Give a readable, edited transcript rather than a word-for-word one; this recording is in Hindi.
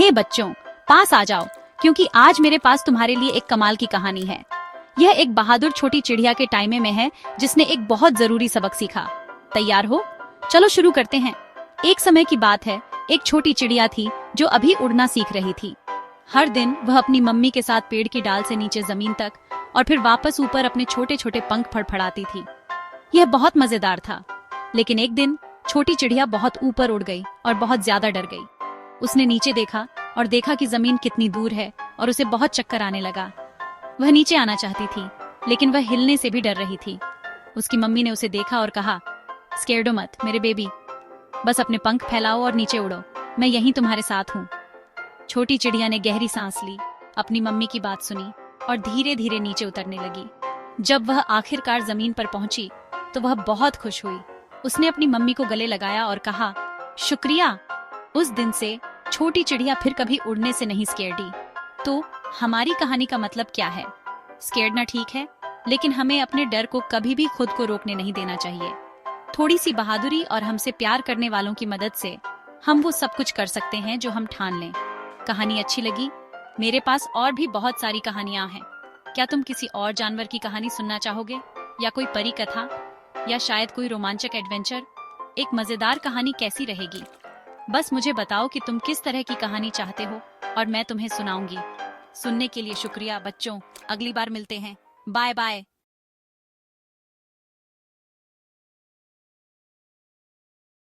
हे बच्चों, पास आ जाओ, क्योंकि आज मेरे पास तुम्हारे लिए एक कमाल की कहानी है। यह एक बहादुर छोटी चिड़िया के टाइमे में है जिसने एक बहुत जरूरी सबक सीखा। तैयार हो? चलो शुरू करते हैं। एक समय की बात है, एक छोटी चिड़िया थी जो अभी उड़ना सीख रही थी। हर दिन वह अपनी मम्मी के साथ पेड़ की डाल से नीचे जमीन तक और फिर वापस ऊपर अपने छोटे छोटे पंख फड़फड़ाती थी। यह बहुत मजेदार था। लेकिन एक दिन छोटी चिड़िया बहुत ऊपर उड़ गई और बहुत ज्यादा डर गई। उसने नीचे देखा और देखा कि जमीन कितनी दूर है और उसे बहुत चक्कर आने लगा। वह नीचे आना चाहती थी, लेकिन वह हिलने से भी डर रही थी। उसकी मम्मी ने उसे देखा और कहा, स्केर्डो मत मेरे बेबी, बस अपने पंख फैलाओ और नीचे उड़ो, मैं यहीं तुम्हारे साथ हूँ। छोटी चिड़िया ने गहरी सांस ली, अपनी मम्मी की बात सुनी और धीरे धीरे नीचे उतरने लगी। जब वह आखिरकार जमीन पर पहुंची तो वह बहुत खुश हुई। उसने अपनी मम्मी को गले लगाया और कहा, शुक्रिया। उस दिन से छोटी चिड़िया फिर कभी उड़ने से नहीं स्केर्डी। तो हमारी कहानी का मतलब क्या है? स्केर्डना ठीक है, लेकिन हमें अपने डर को कभी भी खुद को रोकने नहीं देना चाहिए। थोड़ी सी बहादुरी और हमसे प्यार करने वालों की मदद से हम वो सब कुछ कर सकते हैं जो हम ठान लें। कहानी अच्छी लगी? मेरे पास और भी बहुत सारी कहानियां हैं। क्या तुम किसी और जानवर की कहानी सुनना चाहोगे, या कोई परी कथा, या शायद कोई रोमांचक एडवेंचर? एक मजेदार कहानी कैसी रहेगी? बस मुझे बताओ कि तुम किस तरह की कहानी चाहते हो और मैं तुम्हें सुनाऊंगी। सुनने के लिए शुक्रिया बच्चों, अगली बार मिलते हैं। Bye bye.